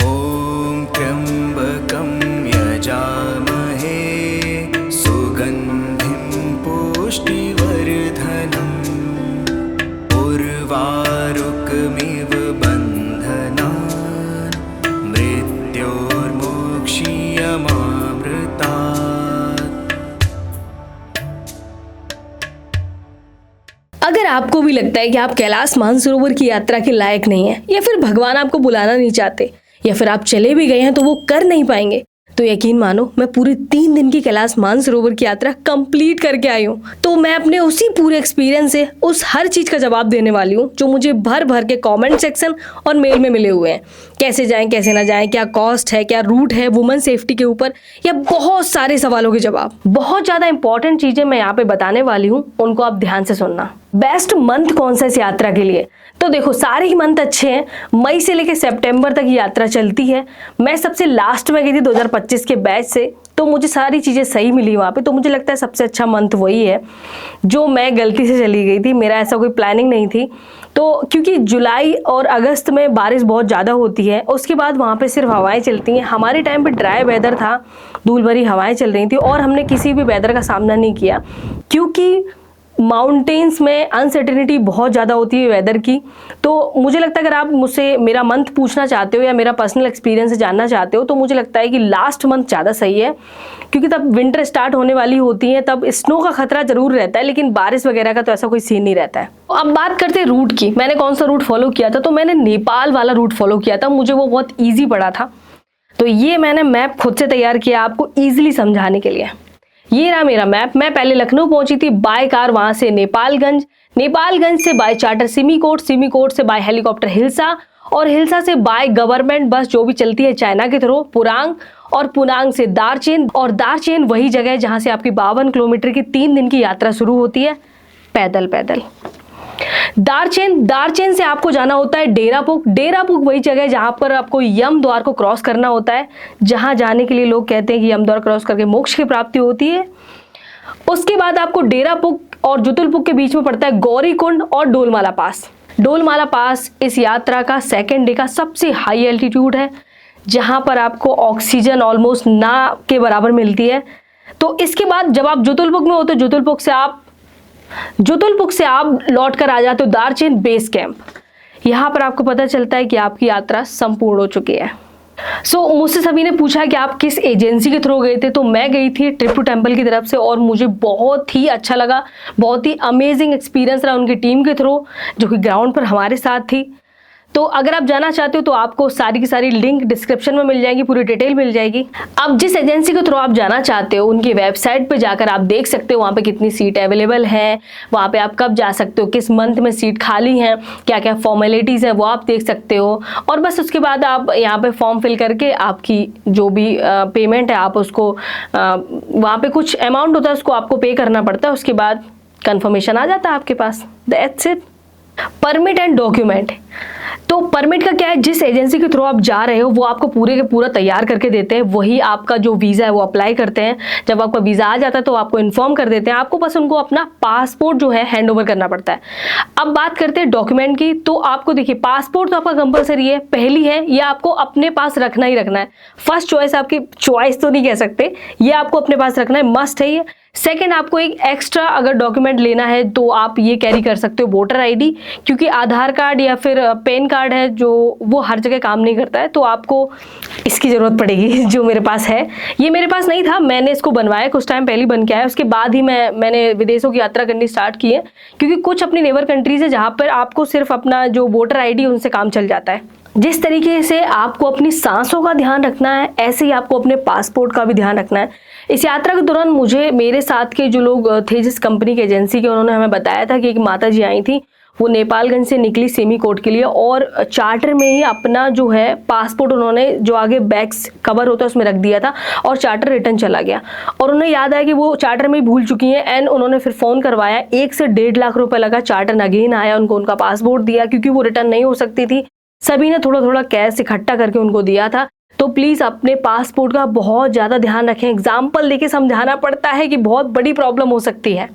ॐ त्र्यम्बकं यजामहे सुगन्धिं पुष्टिवर्धनम् उर्वारुकमिव बन्धनान् मृत्योर्मोक्षीयमामृतात्। अगर आपको भी लगता है कि आप कैलाश मानसरोवर की यात्रा के लायक नहीं है, या फिर भगवान आपको बुलाना नहीं चाहते, या फिर आप चले भी गए हैं तो वो कर नहीं पाएंगे, तो यकीन मानो मैं पूरे 3 दिन की कैलाश मानसरोवर की यात्रा कंप्लीट करके आई हूँ। तो मैं अपने उसी पूरे एक्सपीरियंस से उस हर चीज का जवाब देने वाली हूँ जो मुझे भर भर के कमेंट सेक्शन और मेल में मिले हुए हैं। कैसे जाएं, कैसे ना जाएं, क्या कॉस्ट है, क्या रूट है, वुमेन सेफ्टी के ऊपर, या बहुत सारे सवालों के जवाब। बहुत ज्यादा इंपॉर्टेंट चीजें मैं यहाँ पे बताने वाली हूँ, उनको आप ध्यान से सुनना। बेस्ट मंथ कौन सा इस यात्रा के लिए? तो देखो, सारे ही मंथ अच्छे हैं। मई से लेकर सितंबर तक ये यात्रा चलती है। मैं सबसे लास्ट में गई थी 2025 के बैच से, तो मुझे सारी चीज़ें सही मिली वहाँ पे। तो मुझे लगता है सबसे अच्छा मंथ वही है जो मैं गलती से चली गई थी। मेरा ऐसा कोई प्लानिंग नहीं थी। तो क्योंकि जुलाई और अगस्त में बारिश बहुत ज़्यादा होती है, उसके बाद वहाँ पे सिर्फ हवाएं चलती हैं। हमारे टाइम पे ड्राई वेदर था, धूल भरी हवाएं चल रही थी, और हमने किसी भी वेदर का सामना नहीं किया क्योंकि माउंटेन्स में अनसर्टेनिटी बहुत ज़्यादा होती है वेदर की। तो मुझे लगता है अगर आप मुझसे मेरा मंथ पूछना चाहते हो या मेरा पर्सनल एक्सपीरियंस जानना चाहते हो, तो मुझे लगता है कि लास्ट मंथ ज़्यादा सही है, क्योंकि तब विंटर स्टार्ट होने वाली होती है, तब स्नो का खतरा जरूर रहता है, लेकिन बारिश वगैरह का तो ऐसा कोई सीन नहीं रहता है। तो अब बात करते हैं रूट की। मैंने कौन सा रूट फॉलो किया था? तो मैंने नेपाल वाला रूट फॉलो किया था। मुझे वो बहुत ईजी पड़ा था। तो ये मैंने मैप खुद से तैयार किया आपको ईजिली समझाने के लिए। ये रहा मेरा मैप। मैं पहले लखनऊ पहुंची थी बाय कार, वहां से नेपालगंज, नेपालगंज से बाय चार्टर सिमीकोट, सिमीकोट से बाय हेलीकॉप्टर हिल्सा, और हिल्सा से बाय गवर्नमेंट बस जो भी चलती है चाइना के थ्रू पुरांग, और पुरांग से दार्चेन, और दार्चेन वही जगह है जहां से आपकी 52 किलोमीटर की 3 दिन की यात्रा शुरू होती है पैदल पैदल। दार्चेन से आपको जाना होता है डेरापुक। डेरापुक वही जगह है जहां पर आपको यम द्वार को क्रॉस करना होता है, जहां जाने के लिए लोग कहते हैं कि यम द्वार क्रॉस करके मोक्ष की प्राप्ति होती है। उसके बाद आपको डेरापुक और जुतुलपुक के बीच में पड़ता है गौरीकुंड और डोलमाला पास। डोलमाला पास इस यात्रा का सेकेंड डे का सबसे हाई एल्टीट्यूड है, जहां पर आपको ऑक्सीजन ऑलमोस्ट ना के बराबर मिलती है। तो इसके बाद जब आप जुतुलपुक में हो तो जुतुलपुक से आप लौट कर आ जाते हो दार्चेन बेस कैंप। यहाँ पर आपको पता चलता है कि आपकी यात्रा संपूर्ण हो चुकी है। मुझसे सभी ने पूछा कि आप किस एजेंसी के थ्रू गए थे? तो मैं गई थी ट्रिप टू टेम्पल की तरफ से, और मुझे बहुत ही अच्छा लगा। बहुत ही अमेजिंग एक्सपीरियंस रहा उनकी टीम के थ्रू, जो कि ग्राउंड पर हमारे साथ थी। तो अगर आप जाना चाहते हो तो आपको सारी की सारी लिंक डिस्क्रिप्शन में मिल जाएगी, पूरी डिटेल मिल जाएगी। अब जिस एजेंसी के थ्रू आप जाना चाहते हो, उनकी वेबसाइट पे जाकर आप देख सकते हो वहाँ पे कितनी सीट अवेलेबल है, वहाँ पे आप कब जा सकते हो, किस मंथ में सीट खाली हैं, क्या क्या फॉर्मेलिटीज़ है वो आप देख सकते हो। और बस उसके बाद आप यहाँ पे फॉर्म फिल करके आपकी जो भी पेमेंट है आप उसको वहाँ पे कुछ अमाउंट होता है उसको आपको पे करना पड़ता है। उसके बाद कन्फर्मेशन आ जाता है आपके पास। That's it. Permit and document. तो परमिट का क्या है, जिस एजेंसी के थ्रू आप जा रहे हो वो आपको पूरे के पूरा तैयार करके देते हैं, वही आपका जो वीज़ा है वो अप्लाई करते हैं। जब आपका वीज़ा आ जाता है तो आपको इन्फॉर्म कर देते हैं, आपको बस उनको अपना पासपोर्ट जो है हैंड ओवर करना पड़ता है। अब बात करते हैं डॉक्यूमेंट की। तो आपको देखिए, पासपोर्ट तो आपका कंपलसरी है, पहली है, ये आपको अपने पास रखना ही रखना है। फर्स्ट चॉइस, आपकी चॉइस तो नहीं कह सकते, ये आपको अपने पास रखना है, मस्ट है ये। सेकंड, आपको एक एक्स्ट्रा अगर डॉक्यूमेंट लेना है तो आप ये कैरी कर सकते हो वोटर आईडी, क्योंकि आधार कार्ड या फिर पैन कार्ड है जो वो हर जगह काम नहीं करता है, तो आपको इसकी ज़रूरत पड़ेगी, जो मेरे पास है। ये मेरे पास नहीं था, मैंने इसको बनवाया, कुछ टाइम पहले बन के आया। उसके बाद ही मैंने विदेशों की यात्रा करनी स्टार्ट की है, क्योंकि कुछ अपनी नेबर कंट्रीज है जहाँ पर आपको सिर्फ अपना जो वोटर आईडी उनसे काम चल जाता है। जिस तरीके से आपको अपनी सांसों का ध्यान रखना है, ऐसे ही आपको अपने पासपोर्ट का भी ध्यान रखना है। इस यात्रा के दौरान मेरे साथ के जो लोग थे जिस कंपनी के एजेंसी के, उन्होंने हमें बताया था कि एक माता जी आई थी, वो नेपालगंज से निकली सिमीकोट के लिए, और चार्टर में ही अपना जो है पासपोर्ट उन्होंने जो आगे बैग्स कवर होता है उसमें रख दिया था, और चार्टर रिटर्न चला गया। और उन्हें याद आया कि वो चार्टर में ही भूल चुकी हैं, एंड उन्होंने फिर फ़ोन करवाया। 1 से 1.5 लाख रुपए लगा, चार्टर अगेन आया, उनको उनका पासपोर्ट दिया, क्योंकि वो रिटर्न नहीं हो सकती थी। सभी ने थोड़ा थोड़ा कैश इकट्ठा करके उनको दिया था। तो प्लीज़ अपने पासपोर्ट का बहुत ज़्यादा ध्यान रखें। एग्जाम्पल देके समझाना पड़ता है कि बहुत बड़ी प्रॉब्लम हो सकती है।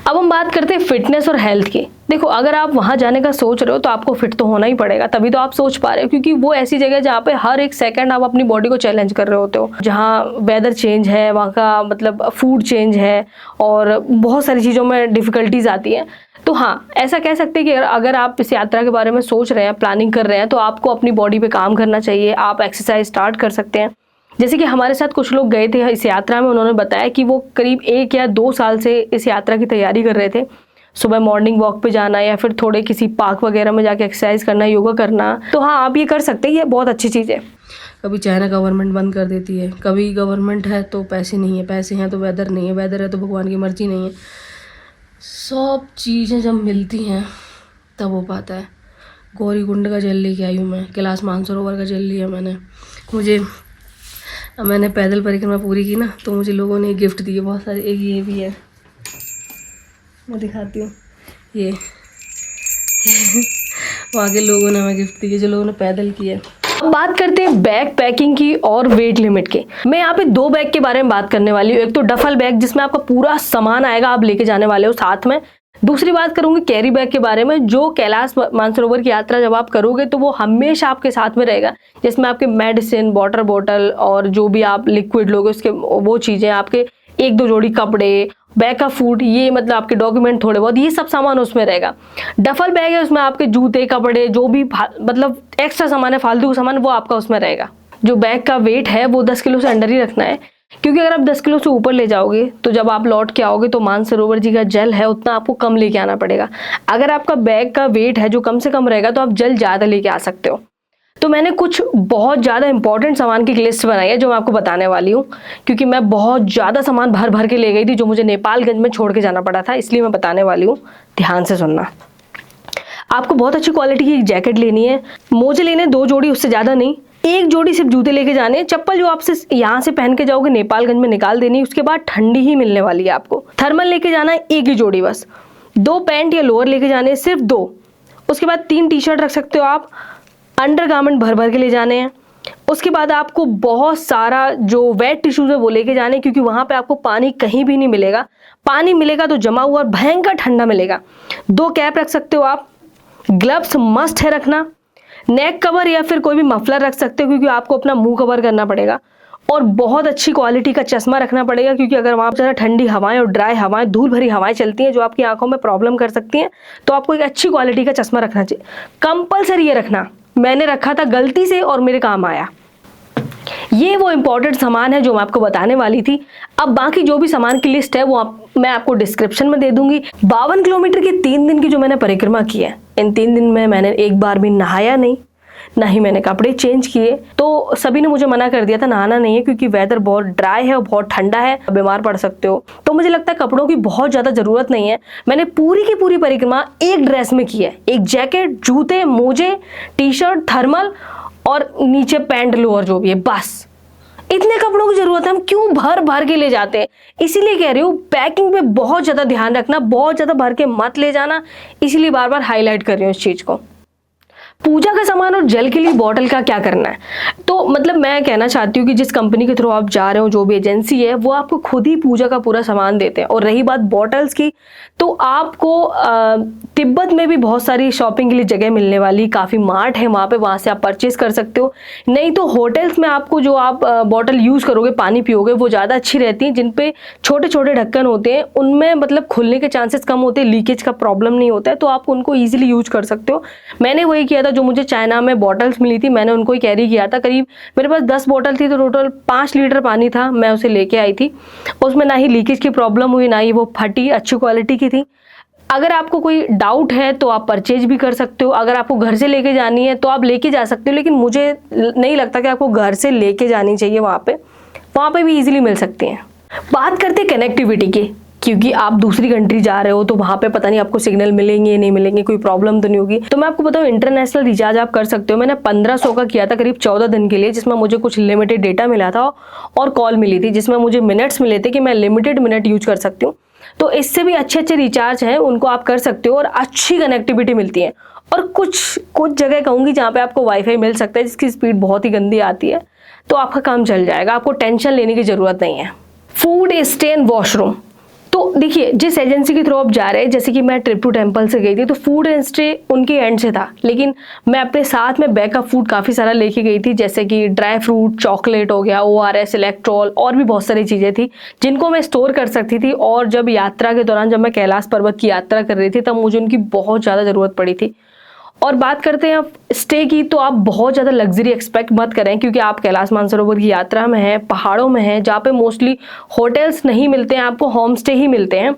अब हम बात करते हैं फिटनेस और हेल्थ की। देखो, अगर आप वहाँ जाने का सोच रहे हो तो आपको फिट तो होना ही पड़ेगा, तभी तो आप सोच पा रहे हो, क्योंकि वो ऐसी जगह है जहाँ पे हर एक सेकंड आप अपनी बॉडी को चैलेंज कर रहे होते हो, जहाँ वेदर चेंज है, वहाँ का मतलब फूड चेंज है और बहुत सारी चीज़ों में डिफ़िकल्टीज आती हैं। तो हाँ, ऐसा कह सकते हैं कि अगर आप इस यात्रा के बारे में सोच रहे हैं, प्लानिंग कर रहे हैं, तो आपको अपनी बॉडी पे काम करना चाहिए। आप एक्सरसाइज स्टार्ट कर सकते हैं। जैसे कि हमारे साथ कुछ लोग गए थे इस यात्रा में, उन्होंने बताया कि वो करीब 1 या 2 साल से इस यात्रा की तैयारी कर रहे थे। सुबह मॉर्निंग वॉक पे जाना या फिर थोड़े किसी पार्क वगैरह में जाके एक्सरसाइज करना, योगा करना। तो हाँ, आप ये कर सकते हैं, ये बहुत अच्छी चीज़ है। कभी चाइना गवर्नमेंट बंद कर देती है, कभी गवर्नमेंट है तो पैसे नहीं है, पैसे हैं तो वेदर नहीं है, वेदर है तो भगवान की मर्जी नहीं है। सब चीज़ें जब मिलती हैं तब हो पाता है। गौरीकुंड का जल लेके आई हूँ मैं, कैलाश मानसरोवर का जल लिया मैंने पैदल परिक्रमा पूरी की ना, तो मुझे लोगों ने गिफ्ट दिए बहुत सारे। एक ये भी है, मैं दिखाती हूँ, ये वहाँ के लोगों ने हमें गिफ्ट दिए, जो लोगों ने पैदल किया। अब बात करते हैं बैग पैकिंग की और वेट लिमिट की। मैं यहाँ पे 2 बैग के बारे में बात करने वाली हूँ। एक तो डफल बैग, जिसमें आपका पूरा सामान आएगा, आप लेके जाने वाले हो साथ में। दूसरी बात करूंगी कैरी बैग के बारे में, जो कैलाश मानसरोवर की यात्रा जब आप करोगे तो वो हमेशा आपके साथ में रहेगा, जिसमें आपके मेडिसिन, वाटर बॉटल और जो भी आप लिक्विड लोगे उसके वो चीज़ें, आपके 1-2 जोड़ी कपड़े, बैग का फूड, ये मतलब आपके डॉक्यूमेंट थोड़े बहुत, ये सब सामान उसमें रहेगा। डफल बैग है, उसमें आपके जूते, कपड़े, जो भी मतलब एक्स्ट्रा सामान है, फालतू का सामान, वो आपका उसमें रहेगा। जो बैग का वेट है वो 10 किलो से अंडर ही रखना है, क्योंकि अगर आप 10 किलो से ऊपर ले जाओगे तो जब आप लौट के आओगे तो मानसरोवर जी का जल है उतना आपको कम लेके आना पड़ेगा। अगर आपका बैग का वेट है जो कम से कम रहेगा तो आप जल ज़्यादा लेके आ सकते हो। तो मैंने कुछ बहुत ज़्यादा इंपॉर्टेंट सामान की लिस्ट बनाई है जो मैं आपको बताने वाली हूँ, क्योंकि मैं बहुत ज़्यादा सामान भर भर के ले गई थी जो मुझे नेपालगंज में छोड़ के जाना पड़ा था, इसलिए मैं बताने वाली हूँ। ध्यान से सुनना। आपको बहुत अच्छी क्वालिटी की एक जैकेट लेनी है, मोजे लेने 2 जोड़ी, उससे ज़्यादा नहीं। 1 जोड़ी सिर्फ जूते लेके जाने हैं। चप्पल जो आपसे यहाँ से पहन के जाओगे नेपालगंज में निकाल देनी, उसके बाद ठंडी ही मिलने वाली है आपको। थर्मल लेके जाना है 1 ही जोड़ी बस। 2 पैंट या लोअर लेके जाने हैं, सिर्फ 2। उसके बाद 3 टी-शर्ट रख सकते हो आप। अंडरगारमेंट भर भर के ले जाने हैं। उसके बाद आपको बहुत सारा जो वेट टिश्यूज है वो लेके जाने, क्योंकि वहाँ पे आपको पानी कहीं भी नहीं मिलेगा। पानी मिलेगा तो जमा हुआ और भयंकर ठंडा मिलेगा। 2 कैप रख सकते हो आप। ग्लव्स मस्ट है रखना। नेक कवर या फिर कोई भी मफलर रख सकते हो, क्योंकि आपको अपना मुंह कवर करना पड़ेगा। और बहुत अच्छी क्वालिटी का चश्मा रखना पड़ेगा, क्योंकि अगर वहाँ पर ज़रा ठंडी हवाएं और ड्राई हवाएं, धूल भरी हवाएं चलती हैं जो आपकी आंखों में प्रॉब्लम कर सकती हैं, तो आपको एक अच्छी क्वालिटी का चश्मा रखना चाहिए। कंपल्सरी ये रखना। मैंने रखा था गलती से और मेरे काम आया। ये वो इंपॉर्टेंट सामान है जो मैं आपको बताने वाली थी। अब बाकी जो भी सामान की लिस्ट है वो मैं आपको डिस्क्रिप्शन में दे दूंगी। 52 किलोमीटर की 3 दिन की जो मैंने परिक्रमा की है, इन 3 दिन में मैंने एक बार भी नहाया नहीं, ना ही मैंने कपड़े चेंज किए। तो सभी ने मुझे मना कर दिया था नहाना नहीं है, क्योंकि वेदर बहुत ड्राई है और बहुत ठंडा है, बीमार पड़ सकते हो। तो मुझे लगता है कपड़ों की बहुत ज़्यादा ज़रूरत नहीं है। मैंने पूरी की पूरी परिक्रमा एक ड्रेस में की है। एक जैकेट, जूते, मोजे, टी-शर्ट, थर्मल और नीचे पैंट लोअर जो भी है, बस इतने कपड़ों की जरूरत है। हम क्यों भर भर के ले जाते हैं? इसीलिए कह रही हूँ पैकिंग पे बहुत ज़्यादा ध्यान रखना, बहुत ज़्यादा भर के मत ले जाना। इसीलिए बार बार हाईलाइट कर रही हूँ इस चीज़ को। पूजा का सामान और जल के लिए बॉटल का क्या करना है? तो मतलब मैं कहना चाहती हूँ कि जिस कंपनी के थ्रू आप जा रहे हो, जो भी एजेंसी है, वो आपको खुद ही पूजा का पूरा सामान देते हैं। और रही बात बॉटल्स की, तो आपको तिब्बत में भी बहुत सारी शॉपिंग के लिए जगह मिलने वाली, काफ़ी मार्ट है वहाँ पे, वहाँ से आप परचेज कर सकते हो। नहीं तो होटल्स में आपको जो आप बॉटल यूज़ करोगे, पानी पियोगे, वो ज़्यादा अच्छी रहती हैं, जिन पे छोटे छोटे ढक्कन होते हैं, उनमें मतलब खुलने के चांसेस कम होते हैं, लीकेज का प्रॉब्लम नहीं होता है, तो आप उनको ईजिली यूज कर सकते हो। मैंने वही किया था, जो मुझे चाइना में बॉटल्स मिली थी मैंने उनको ही कैरी किया था। करीब मेरे पास 10 बॉटल थी, तो टोटल 5 लीटर पानी था, मैं उसे लेके आई थी। उसमें ना ही लीकेज की प्रॉब्लम हुई, ना ही वो फटी, अच्छी क्वालिटी की थी। अगर आपको कोई डाउट है तो आप परचेज भी कर सकते हो। अगर आपको घर से लेके जानी है तो आप लेके जा सकते हो, लेकिन मुझे नहीं लगता कि आपको घर से लेके जानी चाहिए। वहाँ पे भी इजीली मिल सकती हैं। बात करते हैं कनेक्टिविटी की, क्योंकि आप दूसरी कंट्री जा रहे हो तो वहाँ पे पता नहीं आपको सिग्नल मिलेंगे नहीं मिलेंगे, कोई प्रॉब्लम तो नहीं होगी। तो मैं आपको बताऊँ, इंटरनेशनल रिचार्ज आप कर सकते हो। मैंने 1500 का किया था करीब 14 दिन के लिए, जिसमें मुझे कुछ लिमिटेड डेटा मिला था और कॉल मिली थी, जिसमें मुझे मिनट्स मिले थे कि मैं लिमिटेड मिनट यूज कर सकती हूँ। तो इससे भी अच्छे अच्छे रिचार्ज हैं, उनको आप कर सकते हो और अच्छी कनेक्टिविटी मिलती है। और कुछ कुछ जगह कहूँगी जहाँ पे आपको वाईफाई मिल सकता है जिसकी स्पीड बहुत ही गंदी आती है, तो आपका काम चल जाएगा, आपको टेंशन लेने की ज़रूरत नहीं है। फूड स्टे एंड वॉशरूम, तो देखिए जिस एजेंसी के थ्रू आप जा रहे हैं, जैसे कि मैं ट्रिप टू टेम्पल से गई थी तो फूड एंड स्टे उनके एंड से था, लेकिन मैं अपने साथ में बैकअप फूड काफ़ी सारा लेके गई थी, जैसे कि ड्राई फ्रूट, चॉकलेट हो गया, ORS, इलेक्ट्रॉल और भी बहुत सारी चीज़ें थी जिनको मैं स्टोर कर सकती थी। और जब यात्रा के दौरान जब मैं कैलाश पर्वत की यात्रा कर रही थी तब मुझे उनकी बहुत ज़्यादा ज़रूरत पड़ी थी। और बात करते हैं आप स्टे की, तो आप बहुत ज़्यादा लग्जरी एक्सपेक्ट मत करें, क्योंकि आप कैलाश मानसरोवर की यात्रा में हैं, पहाड़ों में हैं, जहाँ पे मोस्टली होटल्स नहीं मिलते हैं, आपको होम स्टे ही मिलते हैं।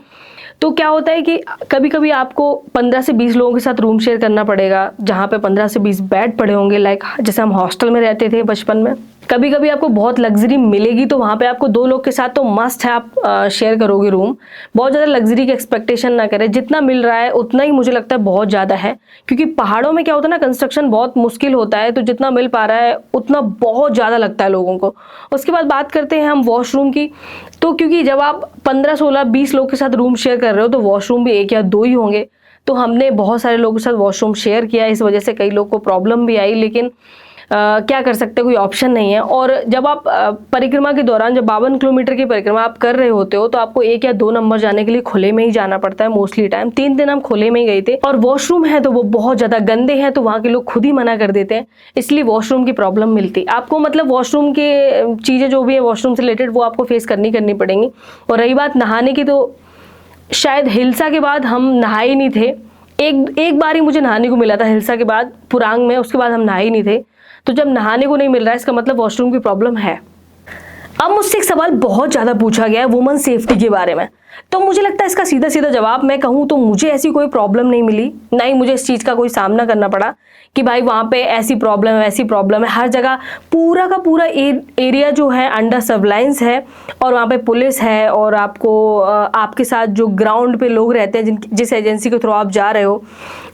तो क्या होता है कि कभी कभी आपको 15 से 20 लोगों के साथ रूम शेयर करना पड़ेगा, जहाँ पे 15 से 20 बेड पड़े होंगे, लाइक जैसे हम हॉस्टल में रहते थे बचपन में। कभी कभी आपको बहुत लग्जरी मिलेगी तो वहाँ पे आपको 2 लोग के साथ तो मस्ट है आप शेयर करोगे रूम। बहुत ज़्यादा लग्जरी की एक्सपेक्टेशन ना करें, जितना मिल रहा है उतना ही मुझे लगता है बहुत ज़्यादा है, क्योंकि पहाड़ों में क्या होता है ना, कंस्ट्रक्शन बहुत मुश्किल होता है, तो जितना मिल पा रहा है उतना बहुत ज़्यादा लगता है लोगों को। उसके बाद बात करते हैं हम वॉशरूम की, तो क्योंकि जब आप 15, 16, 20 लोग के साथ रूम शेयर कर रहे हो तो वॉशरूम भी 1 या 2 ही होंगे। तो हमने बहुत सारे लोगों के साथ वॉशरूम शेयर किया, इस वजह से कई लोग को प्रॉब्लम भी आई, लेकिन क्या कर सकते हैं, कोई ऑप्शन नहीं है। और जब आप परिक्रमा के दौरान, जब 52 किलोमीटर की परिक्रमा आप कर रहे होते हो, तो आपको 1 या 2 नंबर जाने के लिए खुले में ही जाना पड़ता है मोस्टली टाइम। 3 दिन हम खुले में ही गए थे, और वॉशरूम है तो वो बहुत ज़्यादा गंदे हैं, तो वहाँ के लोग खुद ही मना कर देते हैं, इसलिए वॉशरूम की प्रॉब्लम मिलती आपको। मतलब वॉशरूम के चीज़ें जो भी है वॉशरूम से रिलेटेड वो आपको फेस करनी पड़ेंगी। और रही बात नहाने की, तो शायद हिल्सा के बाद हम नहाए नहीं थे। एक बार ही मुझे नहाने को मिला था हिल्सा के बाद, पुरांग में, उसके बाद हम नहाए नहीं थे। तो जब नहाने को नहीं मिल रहा है इसका मतलब वॉशरूम की प्रॉब्लम है। अब मुझसे एक सवाल बहुत ज़्यादा पूछा गया है वुमेन सेफ्टी के बारे में, तो मुझे लगता है इसका सीधा सीधा जवाब मैं कहूँ तो मुझे ऐसी कोई प्रॉब्लम नहीं मिली, ना ही मुझे इस चीज़ का कोई सामना करना पड़ा कि भाई वहाँ पे ऐसी प्रॉब्लम है वैसी प्रॉब्लम है। हर जगह पूरा का पूरा एरिया जो है अंडर सर्विलांस है, और वहाँ पे पुलिस है, और आपको आपके साथ जो ग्राउंड पे लोग रहते हैं जिस एजेंसी के थ्रू आप जा रहे हो,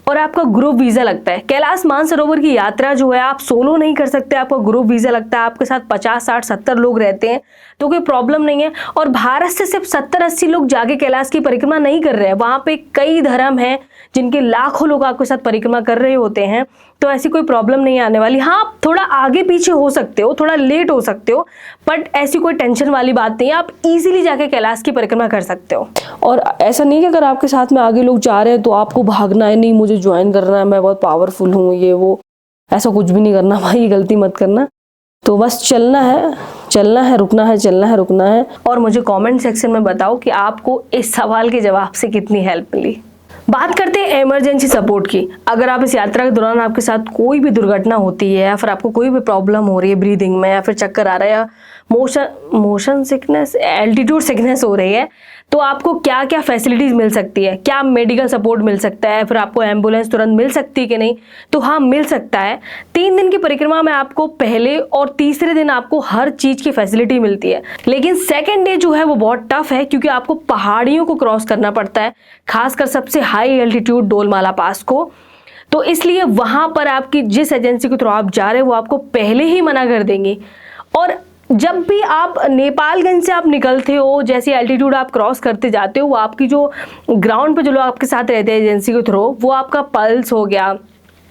और आपका ग्रुप वीज़ा लगता है। कैलाश मानसरोवर की यात्रा जो है आप सोलो नहीं कर सकते, आपका ग्रुप वीज़ा लगता है, आपके साथ 50, 60, 70 लोग रहते हैं, तो कोई प्रॉब्लम नहीं है। और भारत से सिर्फ 70-80 लोग जाके कैलाश की परिक्रमा नहीं कर रहे हैं, वहाँ पे कई धर्म हैं जिनके लाखों लोग आपके साथ परिक्रमा कर रहे होते हैं, तो ऐसी कोई प्रॉब्लम नहीं आने वाली। हाँ, थोड़ा आगे पीछे हो सकते हो, थोड़ा लेट हो सकते हो, बट ऐसी कोई टेंशन वाली बात नहीं है, आप इजीली जाके कैलाश की परिक्रमा कर सकते हो। और ऐसा नहीं कि अगर आपके साथ में आगे लोग जा रहे हैं तो आपको भागना है, नहीं मुझे ज्वाइन करना है, मैं बहुत पावरफुल हूँ, ये वो, ऐसा कुछ भी नहीं करना भाई, ये गलती मत करना। तो बस चलना है, रुकना है, चलना है, रुकना है। और मुझे कमेंट सेक्शन में बताओ कि आपको इस सवाल के जवाब से कितनी हेल्प मिली। बात करते हैं इमरजेंसी सपोर्ट की। अगर आप इस यात्रा के दौरान आपके साथ कोई भी दुर्घटना होती है, या फिर आपको कोई भी प्रॉब्लम हो रही है ब्रीदिंग में, या फिर चक्कर आ रहा है, या मोशन सिकनेस, एल्टीट्यूड सिकनेस हो रही है, तो आपको क्या क्या फैसिलिटीज़ मिल सकती है, क्या मेडिकल सपोर्ट मिल सकता है, फिर आपको एम्बुलेंस तुरंत मिल सकती है कि नहीं, तो हाँ मिल सकता है। 3 दिन की परिक्रमा में आपको पहले और तीसरे दिन आपको हर चीज़ की फैसिलिटी मिलती है, लेकिन सेकेंड डे जो है वो बहुत टफ है, क्योंकि आपको पहाड़ियों को क्रॉस करना पड़ता है, खासकर सबसे हाई एल्टीट्यूड डोलमाला पास को। तो इसलिए वहाँ पर आपकी जिस एजेंसी के थ्रू आप जा रहे हो वो आपको पहले ही मना कर देंगे। और जब भी आप नेपालगंज से आप निकलते हो, जैसे एल्टीट्यूड आप क्रॉस करते जाते हो, वो आपकी जो ग्राउंड पे जो लोग आपके साथ रहते हैं एजेंसी के थ्रू, वो आपका पल्स हो गया,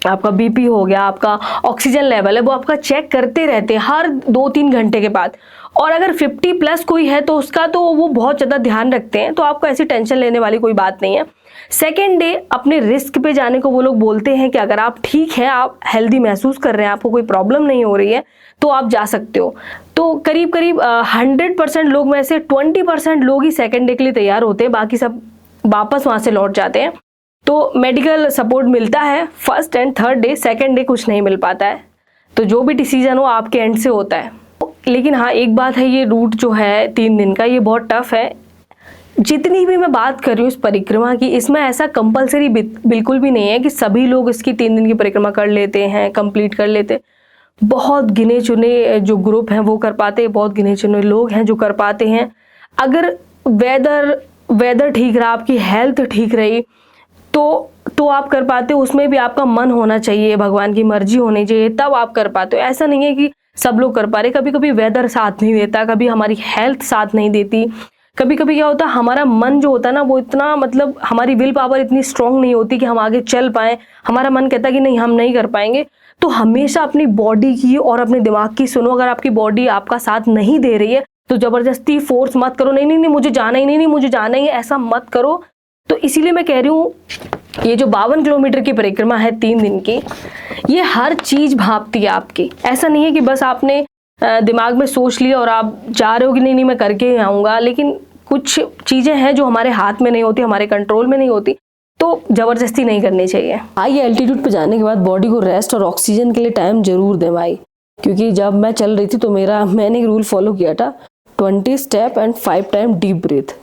आपका बीपी हो गया, आपका ऑक्सीजन लेवल है, वो आपका चेक करते रहते हैं हर 2-3 घंटे के बाद। और अगर 50+ कोई है तो उसका तो वो बहुत ज़्यादा ध्यान रखते हैं, तो आपको ऐसी टेंशन लेने वाली कोई बात नहीं है। सेकेंड डे अपने रिस्क पे जाने को वो लोग बोलते हैं कि अगर आप ठीक है, आप हेल्दी महसूस कर रहे हैं, आपको कोई प्रॉब्लम नहीं हो रही है, तो आप जा सकते हो। तो करीब करीब 100% लोग में से 20% लोग ही सेकेंड डे के लिए तैयार होते हैं, बाकी सब वापस वहाँ से लौट जाते हैं। तो मेडिकल सपोर्ट मिलता है first and third day, second day कुछ नहीं मिल पाता है। तो जो भी डिसीजन हो आपके एंड से होता है। लेकिन हाँ, एक बात है, ये रूट जो है 3 दिन का, ये बहुत टफ है। जितनी भी मैं बात कर रही हूँ इस परिक्रमा की, इसमें ऐसा कंपलसरी बिल्कुल भी नहीं है कि सभी लोग इसकी 3 दिन की परिक्रमा कर लेते हैं, कंप्लीट कर लेते। बहुत गिने चुने जो ग्रुप हैं वो कर पाते हैं, बहुत गिने चुने लोग हैं जो कर पाते हैं। अगर वेदर ठीक रहा, आपकी हेल्थ ठीक रही, तो आप कर पाते हो। उसमें भी आपका मन होना चाहिए, भगवान की मर्जी होनी चाहिए, तब आप कर पाते हो। ऐसा नहीं है कि सब लोग कर पा रहे, कभी कभी वेदर साथ नहीं देता, कभी हमारी हेल्थ साथ नहीं देती, कभी कभी क्या होता है, हमारा मन जो होता है ना वो इतना मतलब हमारी विल पावर इतनी स्ट्रांग नहीं होती कि हम आगे चल पाएं। हमारा मन कहता है कि नहीं हम नहीं कर पाएंगे। तो हमेशा अपनी बॉडी की और अपने दिमाग की सुनो। अगर आपकी बॉडी आपका साथ नहीं दे रही है तो जबरदस्ती फोर्स मत करो, नहीं नहीं नहीं मुझे जाना ही नहीं मुझे जाना ही है, ऐसा मत करो। तो इसीलिए मैं कह रही हूँ ये जो 52 किलोमीटर की परिक्रमा है 3 दिन की, ये हर चीज भांपती है आपकी। ऐसा नहीं है कि बस आपने दिमाग में सोच लिया और आप जा रहे हो कि नहीं नहीं मैं करके ही आऊंगा, लेकिन कुछ चीजें हैं जो हमारे हाथ में नहीं होती, हमारे कंट्रोल में नहीं होती, तो जबरदस्ती नहीं करनी चाहिए। हाई एल्टीट्यूड पे जाने के बाद बॉडी को रेस्ट और ऑक्सीजन के लिए टाइम जरूर दें भाई। क्योंकि जब मैं चल रही थी तो मैंने एक रूल फॉलो किया था, 20 step and 5 time deep breath.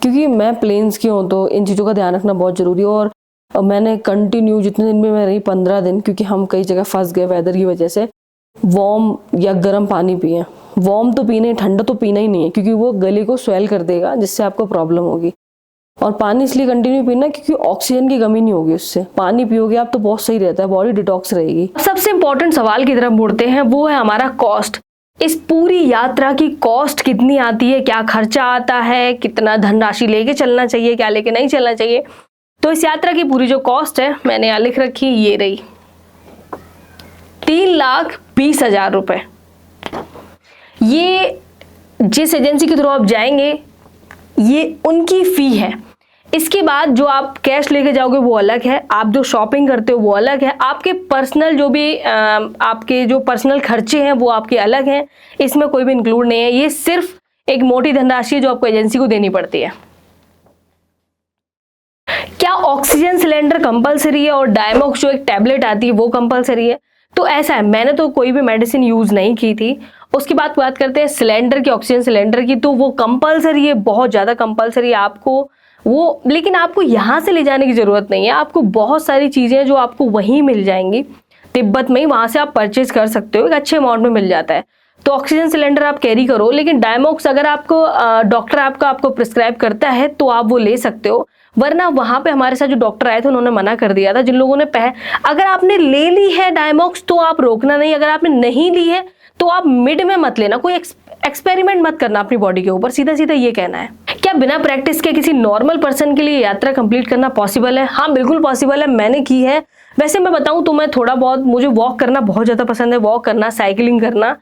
क्योंकि मैं प्लेन्स की हूँ तो इन चीज़ों का ध्यान रखना बहुत ज़रूरी है। और मैंने कंटिन्यू जितने दिन में मैं रही 15 दिन, क्योंकि हम कई जगह फंस गए वेदर की वजह से, वार्म या गर्म पानी पिए। वार्म तो पीना ही, ठंडा तो पीना ही नहीं है, क्योंकि वो गले को स्वेल कर देगा जिससे आपको प्रॉब्लम होगी। और पानी इसलिए कंटिन्यू पीना क्योंकि ऑक्सीजन की कमी नहीं होगी उससे। पानी पियोगे आप तो बहुत सही रहता है, बॉडी डिटॉक्स रहेगी। सबसे इंपॉर्टेंट सवाल की तरफ मुड़ते हैं, वो है हमारा कॉस्ट। इस पूरी यात्रा की कॉस्ट कितनी आती है, क्या खर्चा आता है, कितना धनराशि लेके चलना चाहिए, क्या लेके नहीं चलना चाहिए। तो इस यात्रा की पूरी जो कॉस्ट है मैंने यहाँ लिख रखी, ये रही 3,20,000 रुपए। ये जिस एजेंसी के थ्रू आप जाएंगे ये उनकी फी है। इसके बाद जो आप कैश लेके जाओगे वो अलग है, आप जो शॉपिंग करते हो वो अलग है, आपके पर्सनल जो भी आपके जो पर्सनल खर्चे हैं वो आपके अलग हैं, इसमें कोई भी इंक्लूड नहीं है। ये सिर्फ एक मोटी धनराशि है जो आपको एजेंसी को देनी पड़ती है। क्या ऑक्सीजन सिलेंडर कंपलसरी है और डायमॉक्स जो एक टैबलेट आती है वो कंपलसरी है? तो ऐसा है, मैंने तो कोई भी मेडिसिन यूज नहीं की थी। उसके बाद बात करते हैं सिलेंडर की, ऑक्सीजन सिलेंडर की, तो वो कंपलसरी है, बहुत ज्यादा कंपलसरी है आपको वो। लेकिन आपको यहाँ से ले जाने की जरूरत नहीं है, आपको बहुत सारी चीजें जो आपको वहीं मिल जाएंगी तिब्बत में ही, वहां से आप परचेज कर सकते हो, एक अच्छे अमाउंट में मिल जाता है। तो ऑक्सीजन सिलेंडर आप कैरी करो, लेकिन डायमॉक्स अगर आपको डॉक्टर आपको प्रिस्क्राइब करता है तो आप वो ले सकते हो। वरना वहां पे हमारे साथ जो डॉक्टर आए थे उन्होंने मना कर दिया था। जिन लोगों ने अगर आपने ले ली है डायमॉक्स तो आप रोकना नहीं, अगर आपने नहीं ली है तो आप मिड में मत लेना, कोई एक्सपेरिमेंट मत करना अपनी बॉडी के ऊपर, सीधा सीधा ये कहना है। क्या बिना प्रैक्टिस के किसी नॉर्मल पर्सन के लिए यात्रा कंप्लीट करना पॉसिबल है? हाँ बिल्कुल पॉसिबल है, मैंने की है। वैसे मैं बताऊं तो मैं थोड़ा बहुत, मुझे वॉक करना बहुत ज्यादा पसंद है, वॉक करना, साइकिलिंग करना,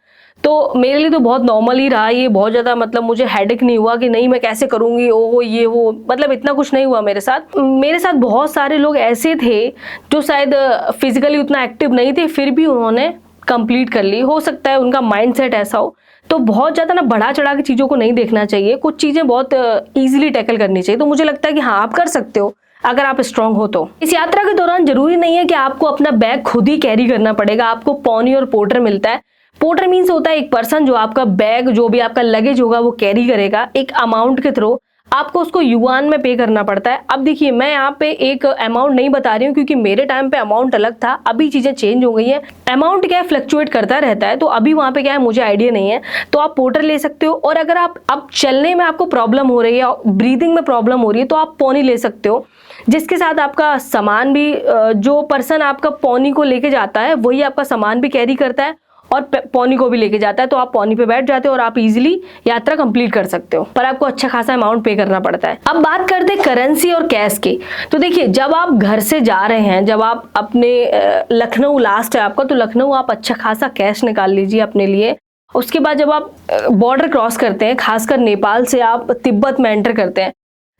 तो मेरे लिए तो बहुत नॉर्मल ही रहा ये। बहुत ज्यादा मतलब मुझे हेडेक नहीं हुआ कि नहीं मैं कैसे करूंगी, ओ ये वो, मतलब इतना कुछ नहीं हुआ मेरे साथ। मेरे साथ बहुत सारे लोग ऐसे थे जो शायद फिजिकली उतना एक्टिव नहीं थे, फिर भी उन्होंने कंप्लीट कर ली। हो सकता है उनका माइंडसेट ऐसा हो। तो बहुत ज्यादा ना बढ़ा चढ़ा के चीजों को नहीं देखना चाहिए, कुछ चीजें बहुत इजीली टैकल करनी चाहिए। तो मुझे लगता है कि हाँ आप कर सकते हो अगर आप स्ट्रांग हो तो। इस यात्रा के दौरान जरूरी नहीं है कि आपको अपना बैग खुद ही कैरी करना पड़ेगा, आपको पौनी और पोर्टर मिलता है। पोर्टर मीन्स होता है एक पर्सन जो आपका बैग, जो भी आपका लगेज होगा वो कैरी करेगा एक अमाउंट के थ्रू। आपको उसको युआन में पे करना पड़ता है। अब देखिए मैं यहाँ पे एक अमाउंट नहीं बता रही हूँ क्योंकि मेरे टाइम पे अमाउंट अलग था, अभी चीजें चेंज हो गई हैं। अमाउंट क्या है फ्लक्चुएट करता रहता है, तो अभी वहाँ पे क्या है मुझे आइडिया नहीं है। तो आप पोर्टर ले सकते हो, और अगर आप अब चलने में आपको प्रॉब्लम हो रही है, ब्रीदिंग में प्रॉब्लम हो रही है, तो आप पौनी ले सकते हो, जिसके साथ आपका सामान भी, जो पर्सन आपका पौनी को लेके जाता है वही आपका सामान भी कैरी करता है और पौनी को भी लेके जाता है। तो आप पौनी पे बैठ जाते हो और आप इजीली यात्रा कंप्लीट कर सकते हो, पर आपको अच्छा खासा अमाउंट पे करना पड़ता है। अब बात करते हैं करेंसी और कैश की। तो देखिए जब आप घर से जा रहे हैं, जब आप अपने लखनऊ लास्ट है आपका, तो लखनऊ आप अच्छा खासा कैश निकाल लीजिए अपने लिए। उसके बाद जब आप बॉर्डर क्रॉस करते हैं, खासकर नेपाल से आप तिब्बत में एंटर करते हैं,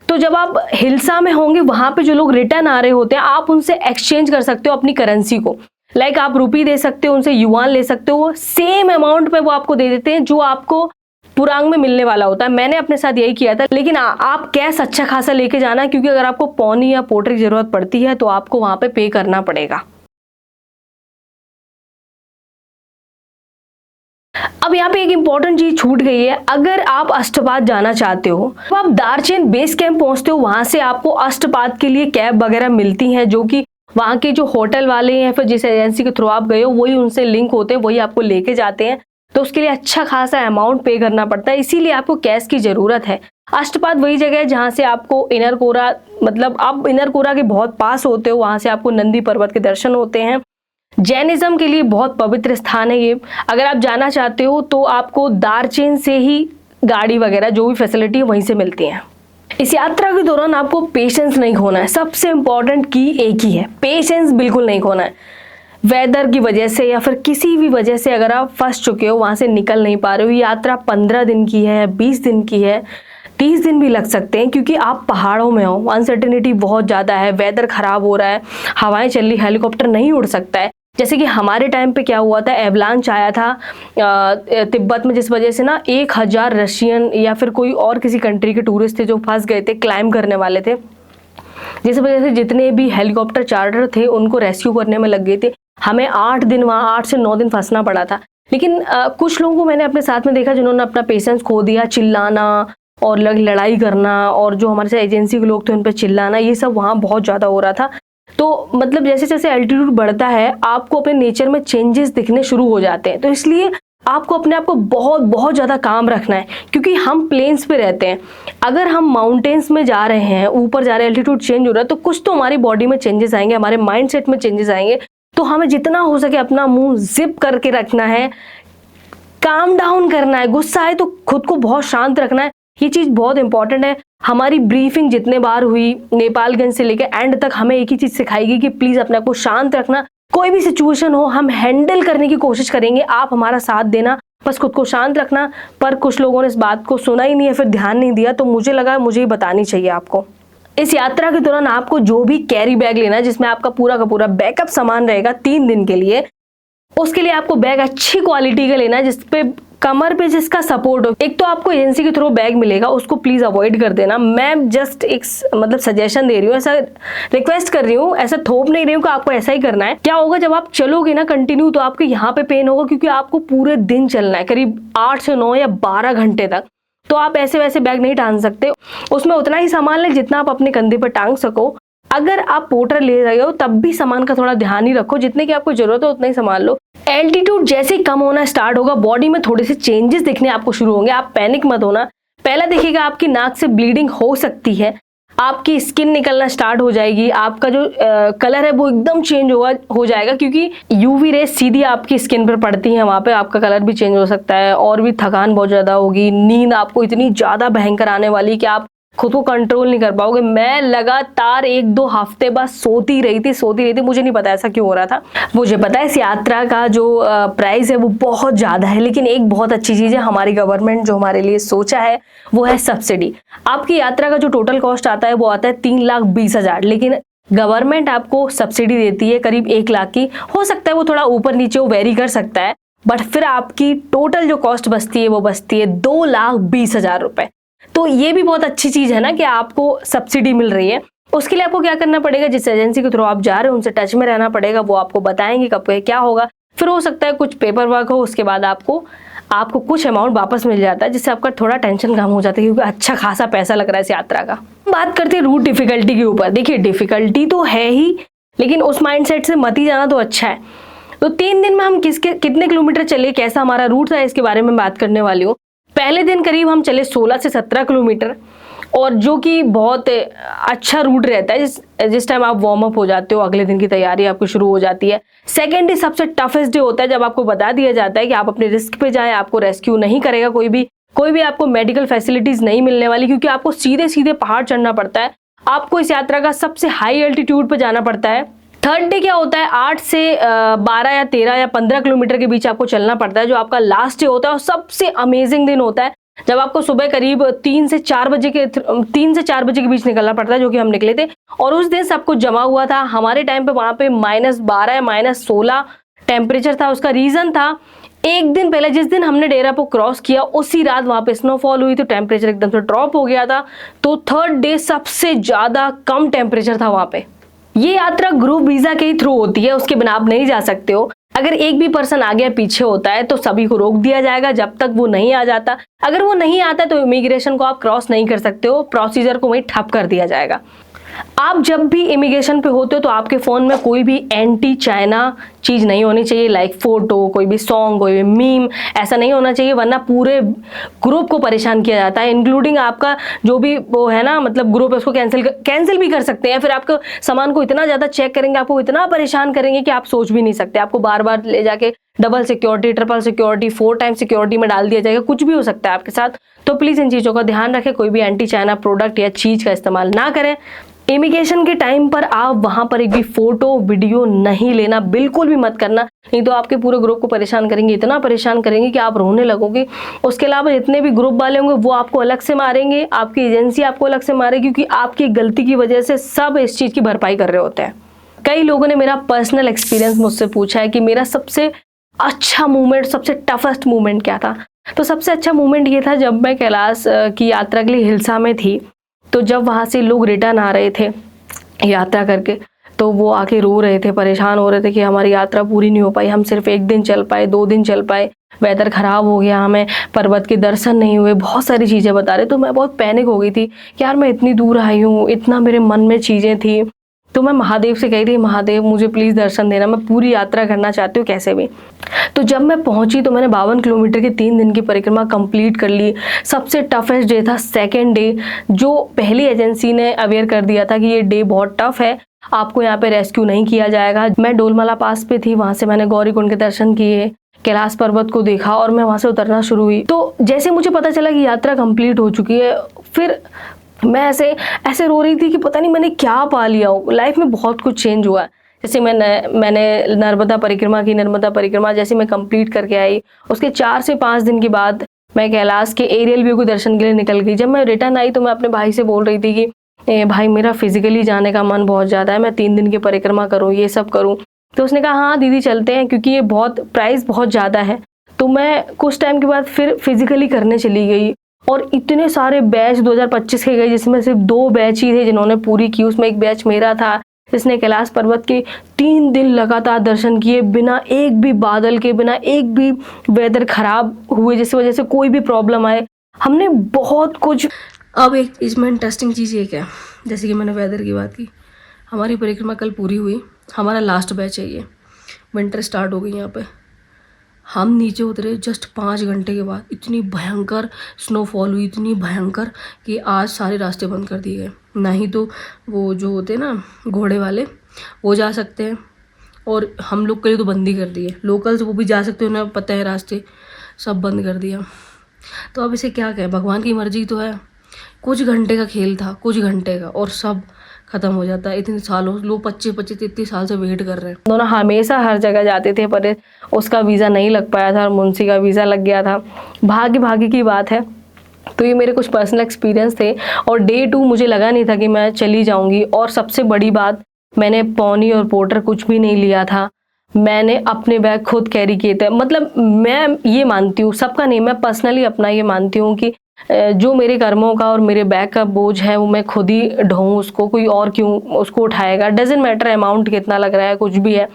तो जब आप हिल्सा में होंगे वहां पे जो लोग रिटर्न आ रहे होते हैं, आप उनसे एक्सचेंज कर सकते हो अपनी करेंसी को। लाइक आप रुपी दे सकते हो, उनसे युआन ले सकते हो, सेम अमाउंट पे वो आपको दे देते हैं जो आपको पुरांग में मिलने वाला होता है। मैंने अपने साथ यही किया था। लेकिन आप कैश अच्छा खासा लेके जाना, क्योंकि अगर आपको पौनी या पोर्टर की जरूरत पड़ती है तो आपको वहां पे करना पड़ेगा। अब यहाँ पे एक इंपॉर्टेंट चीज छूट गई है। अगर आप अष्टपाद जाना चाहते हो तो आप दार्चेन बेस कैंप पहुंचते हो, वहां से आपको अष्टपाद के लिए कैब वगैरह मिलती हैं, जो कि वहां के जो होटल वाले हैं, फिर जिस एजेंसी के थ्रू आप गए हो वही उनसे लिंक होते हैं, वही आपको लेके जाते हैं। तो उसके लिए अच्छा खासा अमाउंट पे करना पड़ता है, इसीलिए आपको कैश की जरूरत है। अष्टपाद वही जगह है जहां से आपको इनर कोरा, मतलब आप इनर कोरा के बहुत पास होते हो, वहां से आपको नंदी पर्वत के दर्शन होते हैं। जैनिज्म के लिए बहुत पवित्र स्थान है ये। अगर आप जाना चाहते हो तो आपको दार्चेन से ही गाड़ी वगैरह जो भी फैसिलिटी है वहीं से मिलती हैं। इस यात्रा के दौरान आपको पेशेंस नहीं खोना है। सबसे इम्पॉर्टेंट की एक ही है, पेशेंस बिल्कुल नहीं खोना है। वेदर की वजह से या फिर किसी भी वजह से अगर आप फंस चुके हो, वहाँ से निकल नहीं पा रहे हो, यात्रा 15 दिन की है, 20 दिन की है, 30 दिन भी लग सकते हैं, क्योंकि आप पहाड़ों में हो, अनसर्टेनिटी बहुत ज़्यादा है, वेदर ख़राब हो रहा है, हवाएं चल रही, हेलीकॉप्टर नहीं उड़ सकता है। जैसे कि हमारे टाइम पे क्या हुआ था, एवलांच आया था तिब्बत में, जिस वजह से ना 1000 रशियन या फिर कोई और किसी कंट्री के टूरिस्ट थे जो फंस गए थे, क्लाइम करने वाले थे, जिस वजह से जितने भी हेलीकॉप्टर चार्टर थे उनको रेस्क्यू करने में लग गए थे। हमें 8 दिन वहाँ 8 से 9 दिन फंसना पड़ा था। लेकिन कुछ लोगों को मैंने अपने साथ में देखा जिन्होंने अपना पेशेंस खो दिया, चिल्लाना और लड़ाई करना, और जो हमारे साथ एजेंसी के लोग थे उन पर चिल्लाना, ये सब वहाँ बहुत ज़्यादा हो रहा था। तो मतलब जैसे जैसे एल्टीट्यूड बढ़ता है आपको अपने नेचर में चेंजेस दिखने शुरू हो जाते हैं। तो इसलिए आपको अपने आप को बहुत बहुत ज़्यादा काम रखना है, क्योंकि हम प्लेन्स पे रहते हैं। अगर हम माउंटेन्स में जा रहे हैं, ऊपर जा रहे हैं, एल्टीट्यूड चेंज हो रहा है, तो कुछ तो हमारी बॉडी में चेंजेस आएंगे, हमारे माइंड सेट में चेंजेस आएंगे। तो हमें जितना हो सके अपना मुंह जिप करके रखना है, काम डाउन करना है। गुस्सा है तो खुद को बहुत शांत रखना है, ये चीज़ बहुत इंपॉर्टेंट है। हमारी ब्रीफिंग जितने बार हुई नेपालगंज से लेकर एंड तक, हमें एक ही चीज़ सिखाएगी कि प्लीज़ अपने आप को शांत रखना। कोई भी सिचुएशन हो हम हैंडल करने की कोशिश करेंगे, आप हमारा साथ देना, बस खुद को शांत रखना। पर कुछ लोगों ने इस बात को सुना ही नहीं है, फिर ध्यान नहीं दिया, तो मुझे लगा मुझे ही बतानी चाहिए आपको। इस यात्रा के दौरान आपको जो भी कैरी बैग लेना है, जिसमें आपका पूरा का पूरा बैकअप सामान रहेगा 3 दिन के लिए, उसके लिए आपको बैग अच्छी क्वालिटी का लेना है, जिसपे कमर पे जिसका सपोर्ट हो। एक तो आपको एजेंसी के थ्रू बैग मिलेगा, उसको प्लीज अवॉइड कर देना। मैं जस्ट एक मतलब सजेशन दे रही हूँ, ऐसा रिक्वेस्ट कर रही हूँ, ऐसा थोप नहीं रही हूँ कि आपको ऐसा ही करना है। क्या होगा जब आप चलोगे ना कंटिन्यू, तो आपको यहाँ पे पेन होगा, क्योंकि आपको पूरे दिन चलना है, करीब 8 से 9 या 12 घंटे तक। तो आप ऐसे वैसे बैग नहीं टांग सकते, उसमें उतना ही सामान लें जितना आप अपने कंधे पर टांग सको। अगर आप पोर्टर ले रहे हो तब भी सामान का थोड़ा ध्यान ही रखो, जितने की आपको जरूरत है उतना ही सामान लो। एल्टीट्यूड जैसे ही कम होना स्टार्ट होगा, बॉडी में थोड़े से चेंजेस दिखने आपको शुरू होंगे। आप पैनिक मत होना। पहला देखिएगा आपकी नाक से ब्लीडिंग हो सकती है, आपकी स्किन निकलना स्टार्ट हो जाएगी, आपका जो कलर है वो एकदम चेंज हो जाएगा, क्योंकि यूवी रेस सीधी आपकी स्किन पर पड़ती है, वहाँ पे आपका कलर भी चेंज हो सकता है। और भी थकान बहुत ज़्यादा होगी, नींद आपको इतनी ज़्यादा भयंकर आने वाली कि आप खुद को कंट्रोल नहीं कर पाओगे। मैं लगातार 1-2 हफ्ते बाद सोती रही थी, मुझे नहीं पता ऐसा क्यों हो रहा था। मुझे पता है इस यात्रा का जो प्राइस है वो बहुत ज़्यादा है, लेकिन एक बहुत अच्छी चीज़ है, हमारी गवर्नमेंट जो हमारे लिए सोचा है वो है सब्सिडी। आपकी यात्रा का जो टोटल कॉस्ट आता है वो आता है 3,20,000, लेकिन गवर्नमेंट आपको सब्सिडी देती है करीब 1 लाख की। हो सकता है वो थोड़ा ऊपर नीचे वो वेरी कर सकता है, बट फिर आपकी टोटल जो कॉस्ट बचती है वो बचती है 2,20,000 रुपये। तो ये भी बहुत अच्छी चीज़ है ना कि आपको सब्सिडी मिल रही है। उसके लिए आपको क्या करना पड़ेगा, जिस एजेंसी के थ्रू आप जा रहे हो उनसे टच में रहना पड़ेगा, वो आपको बताएंगे कब क्या होगा। फिर हो सकता है कुछ पेपर वर्क हो, उसके बाद आपको कुछ अमाउंट वापस मिल जाता है, जिससे आपका थोड़ा टेंशन कम हो जाता है, क्योंकि अच्छा खासा पैसा लग रहा है इस यात्रा का। बात करते हैं रूट डिफिकल्टी के ऊपर। देखिए डिफिकल्टी तो है ही, लेकिन उस माइंडसेट से मत ही जाना तो अच्छा है। तो 3 दिन में हम कितने किलोमीटर चले, कैसा हमारा रूट था, इसके बारे में बात करने वाली हूँ। पहले दिन करीब हम चले 16 से 17 किलोमीटर, और जो कि बहुत अच्छा रूट रहता है। जिस टाइम आप वार्म अप हो जाते हो, अगले दिन की तैयारी आपकी शुरू हो जाती है। सेकेंड डे सबसे टफेस्ट डे होता है, जब आपको बता दिया जाता है कि आप अपने रिस्क पे जाएं, आपको रेस्क्यू नहीं करेगा कोई भी आपको मेडिकल फैसिलिटीज नहीं मिलने वाली, क्योंकि आपको सीधे सीधे पहाड़ चढ़ना पड़ता है। आपको इस यात्रा का सबसे हाई एल्टीट्यूड पर जाना पड़ता है। थर्ड डे क्या होता है, 8 से 12 या 13 या 15 किलोमीटर के बीच आपको चलना पड़ता है, जो आपका लास्ट डे होता है। और सबसे अमेजिंग दिन होता है जब आपको सुबह करीब 3 से 4 बजे के बीच निकलना पड़ता है, जो कि हम निकले थे। और उस दिन सब कुछ जमा हुआ था। हमारे टाइम पे वहाँ पे -12 या -16 टेम्परेचर था। उसका रीज़न था, एक दिन पहले जिस दिन हमने डेरापोक क्रॉस किया उसी रात वहाँ पे स्नोफॉल हुई, तो टेम्परेचर एकदम से ड्रॉप हो गया था। तो थर्ड डे सबसे ज़्यादा कम टेम्परेचर था वहाँ पे। ये यात्रा ग्रुप वीज़ा के ही थ्रू होती है, उसके बिना आप नहीं जा सकते हो। अगर एक भी पर्सन आगे पीछे होता है तो सभी को रोक दिया जाएगा जब तक वो नहीं आ जाता। अगर वो नहीं आता तो इमिग्रेशन को आप क्रॉस नहीं कर सकते हो, प्रोसीजर को वहीं ठप कर दिया जाएगा। आप जब भी इमिग्रेशन पे होते हो तो आपके फ़ोन में कोई भी एंटी चाइना चीज़ नहीं होनी चाहिए, लाइक फोटो, कोई भी सॉन्ग, कोई भी मीम, ऐसा नहीं होना चाहिए, वरना पूरे ग्रुप को परेशान किया जाता है, इंक्लूडिंग आपका जो भी वो है ना, मतलब ग्रुप है, उसको कैंसिल भी कर सकते हैं। फिर आपके सामान को इतना ज़्यादा चेक करेंगे, आपको इतना परेशान करेंगे कि आप सोच भी नहीं सकते। आपको बार बार ले जाके double security, triple security, 4 time security में डाल दिया जाएगा, कुछ भी हो सकता है आपके साथ। तो प्लीज़ इन चीज़ों का ध्यान रखें, कोई भी एंटी चाइना प्रोडक्ट या चीज़ का इस्तेमाल ना करें। इमिग्रेशन के टाइम पर आप वहां पर एक भी फोटो वीडियो नहीं लेना, बिल्कुल भी मत करना, नहीं तो आपके पूरे ग्रुप को परेशान करेंगे, इतना परेशान करेंगे कि आप रोने लगोगे। उसके अलावा जितने भी ग्रुप वाले होंगे वो आपको अलग से मारेंगे, आपकी एजेंसी आपको अलग से मारेगी, क्योंकि आपकी गलती की वजह से सब इस चीज़ की भरपाई कर रहे होते हैं। कई लोगों ने मेरा पर्सनल एक्सपीरियंस मुझसे पूछा है कि मेरा सबसे अच्छा मूवमेंट, सबसे टफेस्ट मूवमेंट क्या था। तो सबसे अच्छा मूवमेंट ये था जब मैं कैलाश की यात्रा के लिए हिल्सा में थी। तो जब वहाँ से लोग रिटर्न आ रहे थे यात्रा करके, तो वो आके रो रहे थे, परेशान हो रहे थे कि हमारी यात्रा पूरी नहीं हो पाई, हम सिर्फ 1 दिन चल पाए, 2 दिन चल पाए, वेदर ख़राब हो गया, हमें पर्वत के दर्शन नहीं हुए, बहुत सारी चीज़ें बता रहे। तो मैं बहुत पैनिक हो गई थी कि यार मैं इतनी दूर आई हूँ, इतना मेरे मन में चीज़ें थी। तो मैं महादेव से कही थी, महादेव मुझे प्लीज़ दर्शन देना, मैं पूरी यात्रा करना चाहती हूँ कैसे भी। तो जब मैं पहुंची तो मैंने 52 किलोमीटर की 3 दिन की परिक्रमा कंप्लीट कर ली। सबसे टफेस्ट डे था सेकेंड डे, जो पहली एजेंसी ने अवेयर कर दिया था कि ये डे बहुत टफ है, आपको यहाँ पे रेस्क्यू नहीं किया जाएगा। मैं डोलमाला पास पे थी, वहाँ से मैंने गौरीकुंड के दर्शन किए, कैलाश पर्वत को देखा और मैं वहाँ से उतरना शुरू हुई। तो जैसे मुझे पता चला कि यात्रा कंप्लीट हो चुकी है, फिर मैं ऐसे रो रही थी कि पता नहीं मैंने क्या पा लिया हो। लाइफ में बहुत कुछ चेंज हुआ। जैसे मैंने नर्मदा परिक्रमा की, नर्मदा परिक्रमा जैसे मैं कंप्लीट करके आई, उसके 4 से 5 दिन के बाद मैं कैलाश के एरियल व्यू के दर्शन के लिए निकल गई। जब मैं रिटर्न आई तो मैं अपने भाई से बोल रही थी कि भाई मेरा फिजिकली जाने का मन बहुत ज़्यादा है, मैं 3 दिन की परिक्रमा करूँ, ये सब करूँ। तो उसने कहा हाँ दीदी चलते हैं, क्योंकि ये प्राइस बहुत ज़्यादा है। तो मैं कुछ टाइम के बाद फिर फिजिकली करने चली गई और इतने सारे बैच 2025 के गए, जिसमें सिर्फ 2 बैच ही थे जिन्होंने पूरी की। उसमें एक बैच मेरा था जिसने कैलाश पर्वत के 3 दिन लगातार दर्शन किए, बिना एक भी बादल के, बिना एक भी वेदर खराब हुए जिस वजह से कोई भी प्रॉब्लम आए। हमने बहुत कुछ। अब एक इसमें इंटरेस्टिंग चीज़ ये क्या है, जैसे कि मैंने वेदर की बात की, हमारी परिक्रमा कल पूरी हुई, हमारा लास्ट बैच है ये, विंटर स्टार्ट हो गई यहाँ पे। हम नीचे उतरे जस्ट 5 घंटे के बाद, इतनी भयंकर स्नोफॉल हुई, इतनी भयंकर कि आज सारे रास्ते बंद कर दिए गए। ना ही तो वो जो होते हैं ना घोड़े वाले वो जा सकते हैं, और हम लोग के लिए तो बंद ही कर दिए। लोकल्स वो भी जा सकते हैं, उन्हें पता है रास्ते, सब बंद कर दिया। तो अब इसे क्या कहें, भगवान की मर्जी तो है। कुछ घंटे का खेल था, कुछ घंटे का, और सब खत्म हो जाता है। इतने सालों लोग 25-30 साल से वेट कर रहे हैं। दोनों हमेशा हर जगह जाते थे, पर उसका वीज़ा नहीं लग पाया था और मुंशी का वीज़ा लग गया था। भाग्य की बात है। तो ये मेरे कुछ पर्सनल एक्सपीरियंस थे। और डे 2 मुझे लगा नहीं था कि मैं चली जाऊंगी। और सबसे बड़ी बात, मैंने पौनी और पोर्टर कुछ भी नहीं लिया था। मैंने अपने बैग खुद कैरी किए थे। मतलब मैं ये मानती हूँ, सबका नहीं, मैं पर्सनली अपना ये मानती हूँ कि जो मेरे कर्मों का और मेरे बैग का बोझ है वो मैं खुद ही ढोऊं, उसको कोई और क्यों उसको उठाएगा। डजेंट मैटर अमाउंट कितना लग रहा है, कुछ भी है।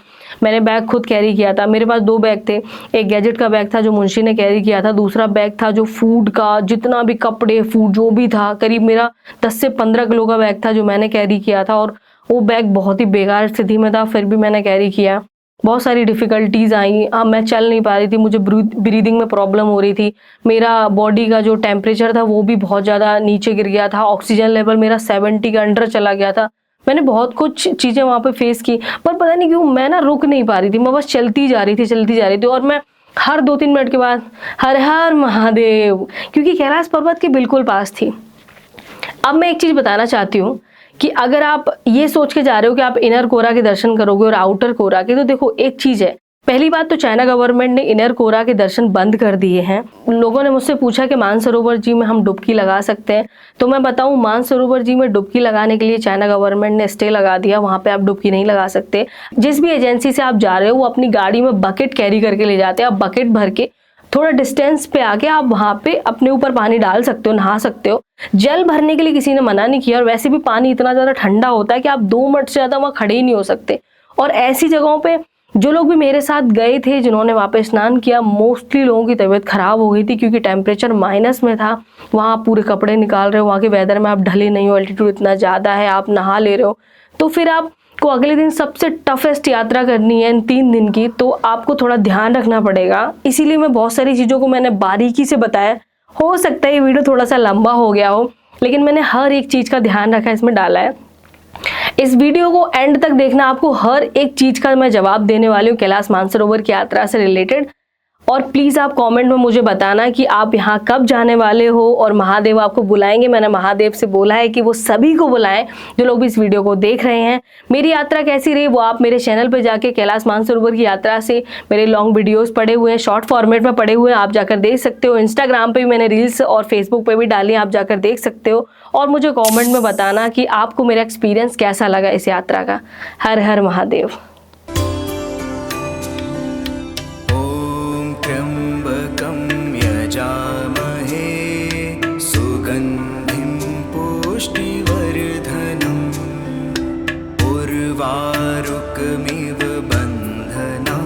मैंने बैग खुद कैरी किया था। मेरे पास 2 बैग थे, एक गैजेट का बैग था जो मुंशी ने कैरी किया था, दूसरा बैग था जो फूड का, जितना भी कपड़े फूड जो भी था, करीब मेरा 10 से 15 किलो का बैग था जो मैंने कैरी किया था। और वो बैग बहुत ही बेकार स्थिति में था, फिर भी मैंने कैरी किया। बहुत सारी डिफ़िकल्टीज़ आई। मैं चल नहीं पा रही थी, मुझे ब्रीदिंग में प्रॉब्लम हो रही थी, मेरा बॉडी का जो टेम्परेचर था वो भी बहुत ज़्यादा नीचे गिर गया था, ऑक्सीजन लेवल मेरा 70 के अंडर चला गया था। मैंने बहुत कुछ चीज़ें वहाँ पे फेस की, पर पता नहीं क्यों मैं ना रुक नहीं पा रही थी। मैं बस चलती जा रही थी। और मैं हर 2-3 मिनट के बाद हर हर महादेव, क्योंकि कैलाश पर्वत के बिल्कुल पास थी। अब मैं एक चीज़ बताना चाहती हूँ कि अगर आप ये सोच के जा रहे हो कि आप इनर कोरा के दर्शन करोगे और आउटर कोरा के, तो देखो एक चीज़ है, पहली बात तो चाइना गवर्नमेंट ने इनर कोरा के दर्शन बंद कर दिए हैं। लोगों ने मुझसे पूछा कि मानसरोवर जी में हम डुबकी लगा सकते हैं, तो मैं बताऊं मानसरोवर जी में डुबकी लगाने के लिए चाइना गवर्नमेंट ने स्टे लगा दिया, वहाँ पे आप डुबकी नहीं लगा सकते। जिस भी एजेंसी से आप जा रहे हो वो अपनी गाड़ी में बकेट कैरी करके ले जाते हैं, आप बकेट भर के थोड़ा डिस्टेंस पे आके आप वहाँ पे अपने ऊपर पानी डाल सकते हो, नहा सकते हो। जल भरने के लिए किसी ने मना नहीं किया, और वैसे भी पानी इतना ज़्यादा ठंडा होता है कि आप 2 मिनट से ज़्यादा वहाँ खड़े ही नहीं हो सकते। और ऐसी जगहों पे जो लोग भी मेरे साथ गए थे जिन्होंने वहाँ पे स्नान किया, मोस्टली लोगों की तबीयत खराब हो गई थी, क्योंकि टेम्परेचर माइनस में था। वहाँ आप पूरे कपड़े निकाल रहे हो, वहाँ के वेदर में आप ढले नहीं हो, एल्टीट्यूड इतना ज़्यादा है, आप नहा ले रहे हो, तो फिर आपको अगले दिन सबसे टफेस्ट यात्रा करनी है इन 3 दिन की, तो आपको थोड़ा ध्यान रखना पड़ेगा। इसीलिए मैं बहुत सारी चीज़ों को मैंने बारीकी से बताया। हो सकता है ये वीडियो थोड़ा सा लंबा हो गया हो, लेकिन मैंने हर एक चीज़ का ध्यान रखा, इसमें डाला है। इस वीडियो को एंड तक देखना, आपको हर एक चीज का मैं जवाब देने वाली हूँ कैलाश मानसरोवर की यात्रा से रिलेटेड। और प्लीज आप कमेंट में मुझे बताना कि आप यहाँ कब जाने वाले हो और महादेव आपको बुलाएंगे। मैंने महादेव से बोला है कि वो सभी को बुलाएं जो लोग भी इस वीडियो को देख रहे हैं। मेरी यात्रा कैसी रही वो आप मेरे चैनल पे जाके कैलाश मानसरोवर की यात्रा से मेरे लॉन्ग वीडियोस पड़े हुए हैं, शॉर्ट फॉर्मेट में पड़े हुए हैं, आप जाकर देख सकते हो। इंस्टाग्राम पे भी मैंने रील्स और फेसबुक पे भी डाली, आप जाकर देख सकते हो। और मुझे कॉमेंट में बताना कि आपको मेरा एक्सपीरियंस कैसा लगा इस यात्रा का। हर हर महादेव। त्र्यम्बकं यजामहे सुगन्धिं पुष्टिवर्धनम् उर्वारुकमिव